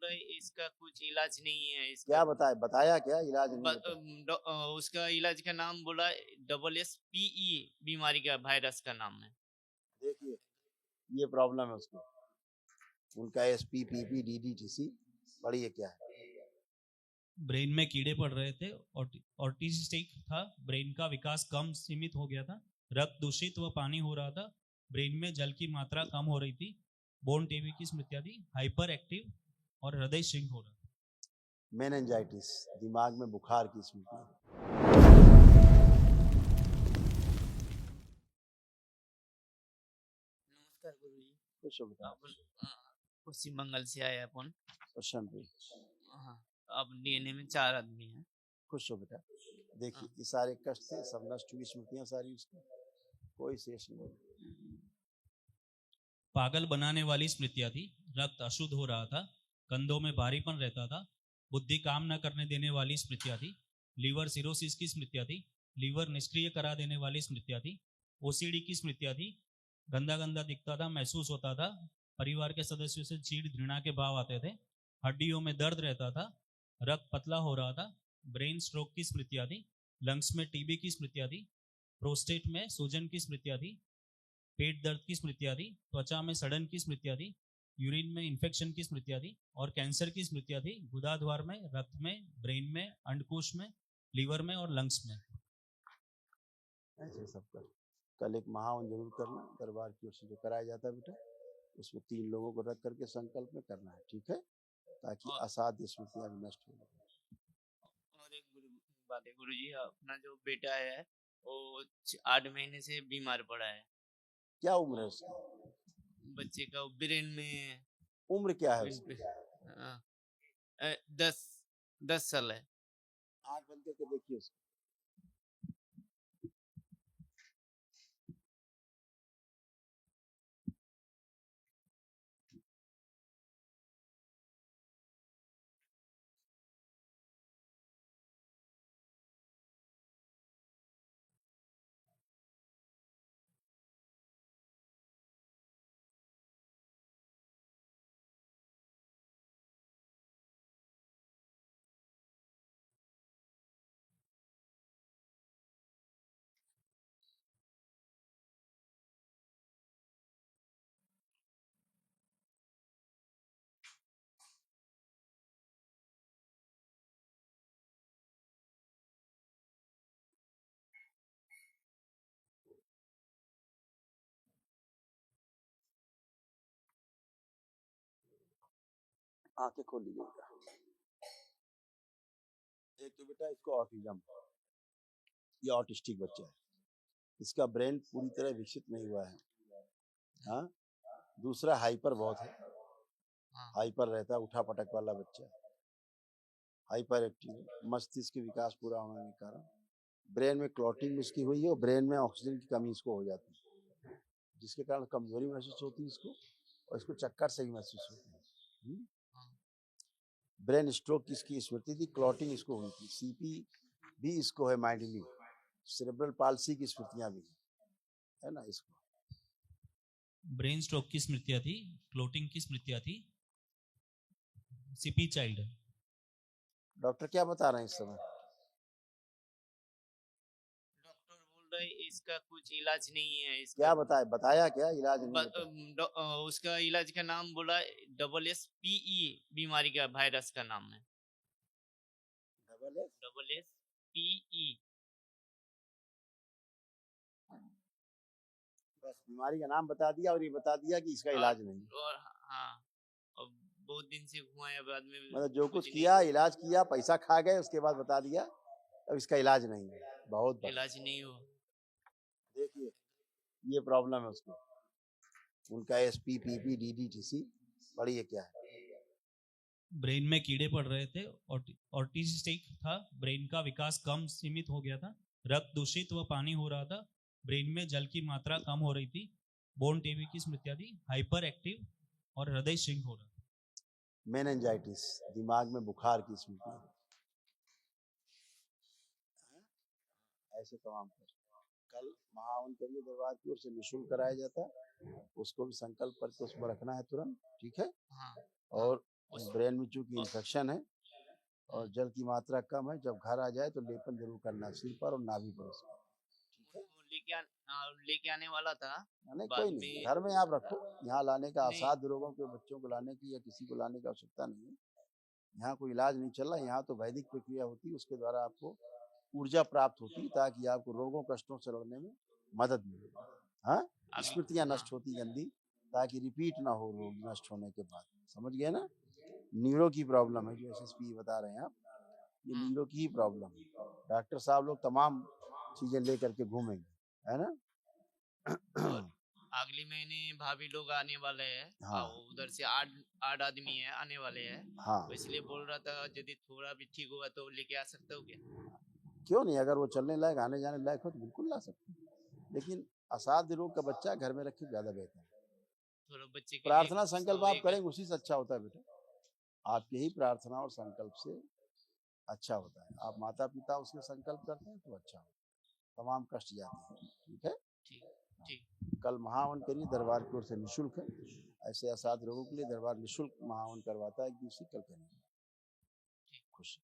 रहे इसका कुछ इलाज नहीं है इसका। क्या बताया क्या इलाज नहीं बता? उसका इलाज का नाम बोला WSPE बीमारी का वायरस का नाम है। देखिए ये प्रॉब्लम है उसको, उनका SPPP DDTC पढ़िए क्या है। ब्रेन में कीड़े पड़ रहे थे, ऑटिस्टिक था, ब्रेन का विकास कम सीमित हो गया था, रक्त दूषित व पानी हो रहा था, ब्रेन में जल की मात्रा कम हो रही थी, बोन टीबी की स्मृतियां थी, हाइपर एक्टिव और हृदय श्रिंक हो रहा था। मेनिंजाइटिस, दिमाग में बुखार की स्मृति। नमस्कार गुरुजी। खुश हो बेटा। पश्चिम बंगाल से आए अपन। क्वेश्चन पे हाँ, अब DNA में 4 आदमी हैं। खुश हो बेटा। देखिए ये सारे कष्ट थे, सब नष्ट हुई स्मृतियां सारी उसकी, कोई शेष नहीं। पागल बनाने वाली स्मृतियां थी, रक्त अशुद्ध हो रहा था, कंधों में भारीपन रहता था, बुद्धि काम न करने देने वाली स्मृतियां थी, लीवर सिरोसिस की स्मृतियां थी, लीवर निष्क्रिय करा देने वाली स्मृतियां थी, OCD की स्मृतियां थी, गंदा गंदा दिखता था, महसूस होता था, परिवार के सदस्यों से चीड़ घृणा के भाव आते थे, हड्डियों में दर्द रहता था, रक्त पतला हो रहा था, ब्रेन स्ट्रोक की स्मृतियां थी, लंग्स में TB की स्मृतियां थी, प्रोस्टेट में सूजन की स्मृतियां थी, पेट दर्द की स्मृतियां थी, त्वचा में सड़न की स्मृतियां थी, यूरिन में इन्फेक्शन की स्मृतियां थी और कैंसर की स्मृतियां थी, गुदाद्वार में, रक्त में, ब्रेन में, अंडकोश में, लीवर में और लंग्स में। ऐसे सब कर। कल एक महावन जरूर करना, दरबार की ओर से जो कराया जाता है बेटा, उसमें 3 लोगों को रख करके संकल्प में करना है, ठीक है, ताकि असाध्य स्मृतियां भी नष्ट हो जाए। और एक बात है गुरुजी, अपना जो बेटा है वो 8 महीने से बीमार पड़ा है। क्या उम्र है उसकी? बच्चे का ब्रेन में उम्र क्या है उसकी? 10 साल है। आंख बंद करके देखिए उसको। आंखें खोल लीजिएगा। एक तो बेटा इसको ऑटिज्म, ये ऑटिस्टिक बच्चा है, इसका ब्रेन पूरी तरह विकसित नहीं हुआ है। हाँ, दूसरा हाइपर बहुत है, हाइपर रहता है, उठा पटक वाला बच्चा, हाइपर एक्टिव, मस्तिष्क के विकास पूरा होने के कारण ब्रेन में क्लॉटिंग इसकी हुई है और ब्रेन में ऑक्सीजन की कमी इसको हो जाती है, जिसके कारण कमजोरी महसूस होती है इसको, और इसको चक्कर से भी महसूस होती है। ब्रेन स्ट्रोक की इसकी स्मृति थी, क्लॉटिंग इसको हुई थी, CP भी इसको है, माइल्डली सेरेब्रल पाल्सी की स्मृतियां भी है ना इसको। ब्रेन स्ट्रोक की स्मृतियां थी, क्लोटिंग की स्मृतियां थी, CP चाइल्ड है। डॉक्टर क्या बता रहे हैं इस समय? डॉक्टर बोल रहे इसका कुछ इलाज नहीं है इसका। क्या बताया क्या इलाज नहीं? उसका इलाज का नाम बोला WSPE बीमारी का वायरस का नाम है। WSPE। बस बीमारी का नाम बता दिया और ये बता दिया कि इसका इलाज नहीं। और हाँ, और बहुत दिन से घुमाया, बाद में मतलब जो कुछ किया, इलाज किया, पैसा खा गए, उसके बाद बता दिया अब इसका इलाज नहीं है। बहुत इलाज नहीं हुआ। देखिए ये प्रॉब्लम है उसको, उनका SPPP DDTC पढ़िए क्या है। ब्रेन में कीड़े पड़ रहे थे, ऑटिस्टिक था, ब्रेन का विकास कम सीमित हो गया था, रक्त दूषित व पानी हो रहा था, ब्रेन में जल की मात्रा कम हो रही थी, बोन टीबी की स्मृतियां थी, हाइपर एक्टिव और हृदय श्रिंक हो रहा था। मेनिंजाइटिस, दिमाग में बुखार की स्मृति। ऐसे तमाम कल महावन के लिए दरबार की ओर से निःशुल्क कराया जाता है, उसको भी संकल्प करके उसमें रखना है तुरंत, ठीक है। हाँ। और ब्रेन में चूंकि इन्फेक्शन है और जल की मात्रा कम है, जब घर आ जाए तो लेपन जरूर करना सिर पर और नाभि पर उसका। वो लेके आने वाला था। नहीं बाद कोई नहीं, में घर में आप रखो, यहाँ लाने का नहीं, असाध्य रोगों के बच्चों को लाने की या किसी को लाने की आवश्यकता नहीं है। यहाँ कोई इलाज नहीं चल रहा, यहाँ तो वैदिक प्रक्रिया होती है, उसके द्वारा आपको ऊर्जा प्राप्त होती है ताकि आपको रोगों कष्टों से लड़ने में मदद मिले। हाँ, अभी स्मृतियाँ हाँ नष्ट होती गंदी, ताकि रिपीट ना हो रोग नष्ट होने के बाद। समझ गए ना? नीड़ों की प्रॉब्लम है जो एसएसपी बता रहे हैं आप, ये हाँ नीड़ों की ही प्रॉब्लम है। डॉक्टर साहब लोग तमाम चीजें लेकर के घूमेंगे, है ना? और अगले महीने भाभी लोग आने वाले हैं। हाँ उधर से आठ आदमी है आने वाले हैं। हाँ, तो इसलिए बोल रहा था यदि थोड़ा भी ठीक हुआ तो लेके आ सकते हो क्या? क्यों नहीं, अगर वो चलने लायक आने जाने लायक हो तो बिल्कुल ला सकते हैं, लेकिन असाध्य रोग का बच्चा घर में रखे ज्यादा बेहतर है। थोड़ा बच्चे के प्रार्थना एक संकल्प तो आप एक करेंगे उसी से अच्छा होता है बेटा, आपकी ही प्रार्थना और संकल्प से अच्छा होता है। आप माता पिता उसके संकल्प करते हैं तो अच्छा होता है, तमाम कष्ट जाते हैं। ठीक है, ठीक ठीक। कल महावन करिए, दरबार की ओर से निःशुल्क है। ऐसे असाध्य रोगों के लिए दरबार निःशुल्क महावन करवाता है, एक दिवसीय, कल करिए। खुश।